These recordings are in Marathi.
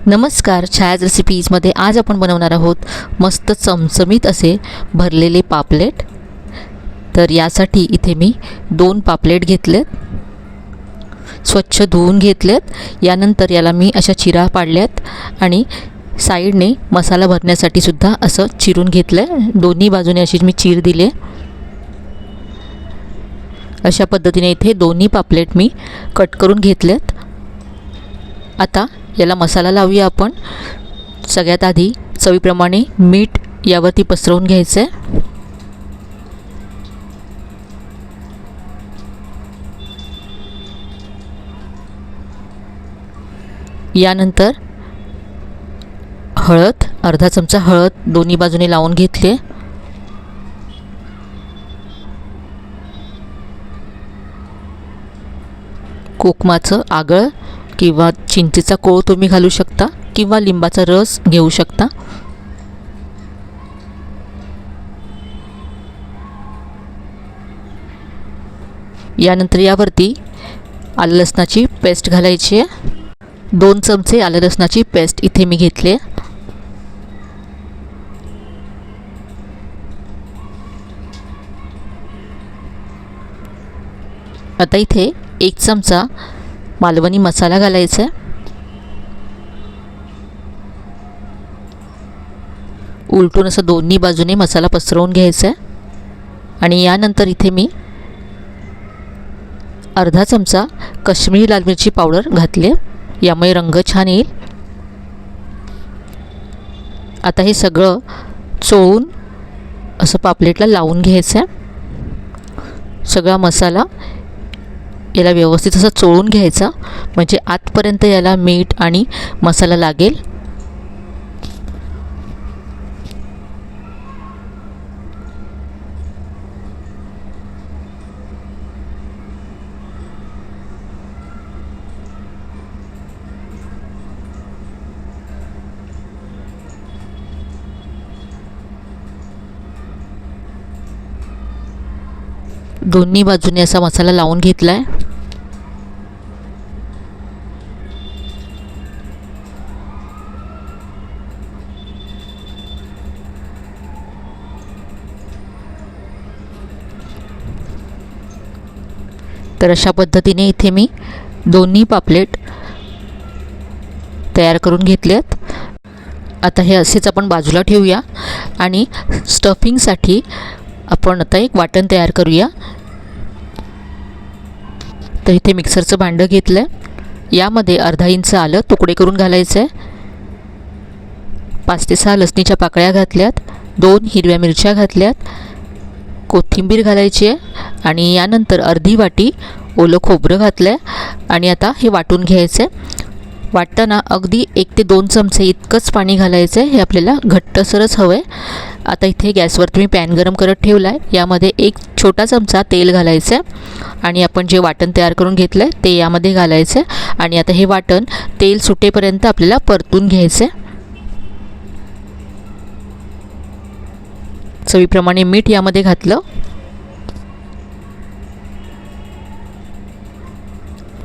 नमस्कार, छायाज रेसिपीजमध्ये आज आपण बनवणार आहोत मस्त चमचमीत असे भरलेले पापलेट। तर यासाठी इथे मी 2 पापलेट घेतलेत, स्वच्छ धुवून घेतलेत। यानंतर याला मी अशा चिरा पाडल्यात आणि साईडने मसाला भरण्यासाठी सुद्धा असं चिरून घेतलं। दोन्ही बाजूने अशी मी चीर दिले। अशा पद्धतीने इथे दोन्ही पापलेट मी कट करून घेतलेत। आता याला मसाला लावूया आपण। सगळ्यात आधी चवीप्रमाणे मीठ यावरती पसरवून घ्यायचं आहे। यानंतर हळद, अर्धा चमचा हळद दोन्ही बाजूने लावून घेतली। कोकमाचं आगळ किंवा चिंचेचा कोळ तुम्ही घालू शकता किंवा लिंबाचा रस घेऊ शकता। यानंतर यावरती आलं लसणाची पेस्ट घालायची आहे। 2 चमचे आलं लसणाची पेस्ट इथे मी घेतली। आता इथे 1 चमचा मालवणी मसाला घालायचा आहे। उलटून असं दोन्ही बाजूने मसाला पसरवून घ्यायचा आहे। आणि यानंतर इथे मी अर्धा चमचा काश्मीरी लाल मिरची पावडर घातली, यामुळे रंग छान येईल। आता हे सगळं चोळून असं पापलेटला लावून घ्यायचं आहे। सगळा मसाला याला व्यवस्थित असं चोळून घ्यायचा, म्हणजे आतपर्यंत याला मीठ आणि मसाला लागेल। दोन्ही बाजूने असा मसाला लावून घेतला आहे। तर अशा पद्धतीने इथे मी दोन्ही पापलेट तयार करून घेतलेत। आता हे असेच आपण बाजूला ठेवूया आणि स्टफिंगसाठी आपण आता एक वाटण तयार करूया। तर इथे मिक्सरचं भांडं घेतलं आहे। यामध्ये अर्धा इंच आलं तुकडे करून घालायचं आहे। 5 ते 6 लसणीच्या पाकळ्या घातल्यात, 2 हिरव्या मिरच्या घातल्यात, कोथिंबीर घालायची आहे आणि यानंतर अर्धी वाटी ओलं खोबरं घातलं आहे। आणि आता हे वाटून घ्यायचं आहे। वाटताना अगदी 1 ते 2 चमचे इतकंच पाणी घालायचं आहे, हे आपल्याला घट्टसरच हवं आहे। आता इथे गॅसवरती मी पॅन गरम करत ठेवला आहे। यामध्ये 1 छोटा चमचा तेल घालायचं आहे आणि आपण जे वाटण तयार करून घेतलं आहे ते यामध्ये घालायचं आहे। आणि आता हे वाटण तेल सुटेपर्यंत आपल्याला परतून घ्यायचं आहे। चवीप्रमाणे मीठ यामध्ये घातलं।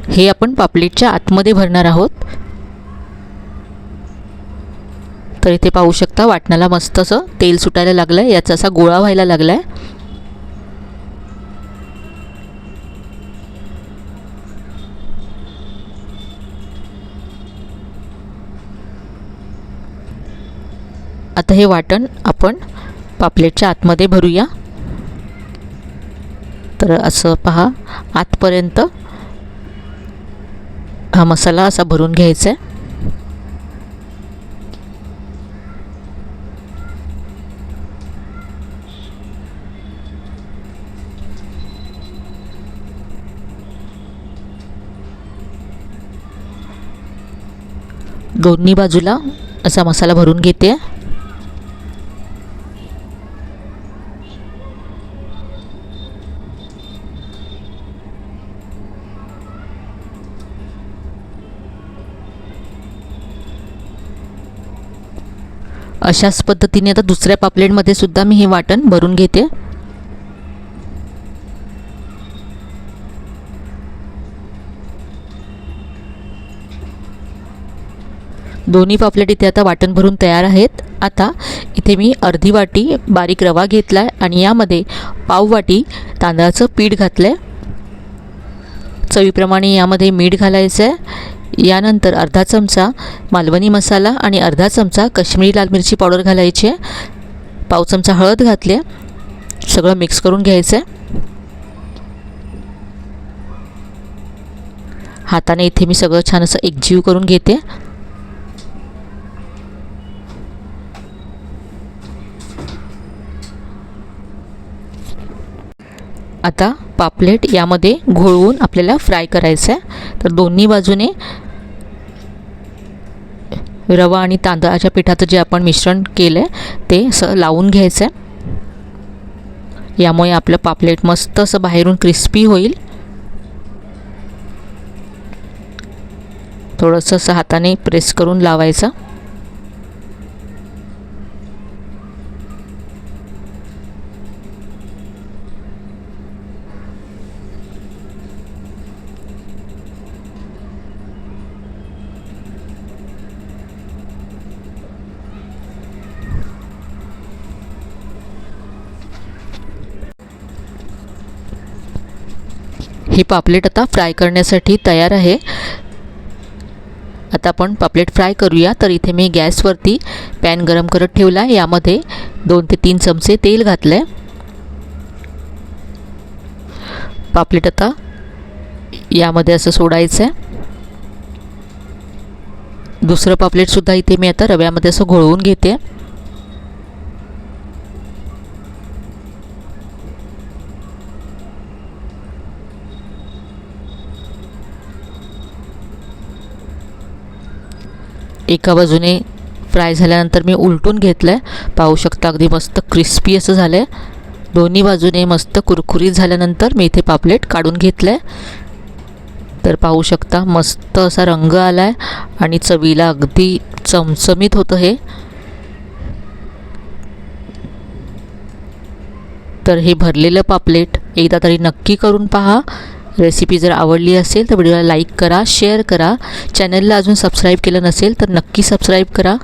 हे आपण पापलेटच्या आतमध्ये भरणार आहोत। तर इथे पाहू शकता वाटणाला मस्त असं तेल सुटायला लागलं आहे, याचा असा गोळा व्हायला लागला आहे। आता हे वाटण आपण पापलेटच्या आतमध्ये भरूया। तर असं पहा, आतपर्यंत हा मसाला असा भरून घ्यायचा आहे। दोन्ही बाजूला असा मसाला भरून घेते। अशाच पद्धतीने आता दुसऱ्या पापलेटमध्ये सुद्धा मी हे वाटण भरून घेते। दोन्ही पापलेट इथे आता वाटण भरून तयार आहेत. आता इथे मी अर्धी वाटी बारीक रवा घेतला आहे आणि यामध्ये पाव वाटी तांदळाचं पीठ घातलं आहे. चवीप्रमाणे यामध्ये मीठ घालायचं आहे. यानंतर अर्धा चमचा मालवणी मसाला आणि अर्धा चमचा काश्मीरी लाल मिरची पावडर घालायची आहे. पाव चमचा हळद घातली आहे. सगळं मिक्स करून घ्यायचं आहे. हाताने इथे मी सगळं छान असं एकजीव करून घेते. आता पापलेट यामध्ये घोळवून आपल्याला फ्राय करायचं आहे. तर दोन्ही बाजूने रवा आणि तांदळाच्या पिठाचं जे आपण मिश्रण केलं आहे ते असं लावून घ्यायचं आहे. यामुळे आपलं पापलेट मस्त असं बाहेरून क्रिस्पी होईल. थोडंसं असं हाताने प्रेस करून लावायचं. ही पापलेट आता फ्राय करण्यासाठी तयार आहे. आता आपण पापलेट फ्राय करूया. तर इथे मी गॅसवरती पॅन गरम करत ठेवला आहे. यामध्ये 2 ते 3 चमचे तेल घातलं आहे. पापलेट आता यामध्ये असं सोडायचं आहे. दुसरं पापलेटसुद्धा इथे मी आता रव्यामध्ये असं घोळवून घेते. एका बाजूने फ्राय झाल्यानंतर मी उलटून घेतलं आहे. पाहू शकता अगदी मस्त क्रिस्पी असं झालं आहे. दोन्ही बाजूने मस्त कुरकुरीत झाल्यानंतर मी इथे पापलेट काढून घेतलं आहे. तर पाहू शकता मस्त असा रंग आला आहे आणि चवीला अगदी चमचमीत होतं हे. तर हे भरलेलं पापलेट एकदा तरी नक्की करून पहा. रेसिपी जर आवडली असेल तर व्हिडिओला लाईक करा, शेअर करा. चॅनलला अजून सबस्क्राईब केलं नसेल तर नक्की सबस्क्राईब करा.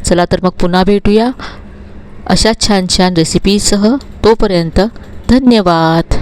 चला तर मग पुन्हा भेटूया अशा छान छान रेसिपीसह. तोपर्यंत धन्यवाद.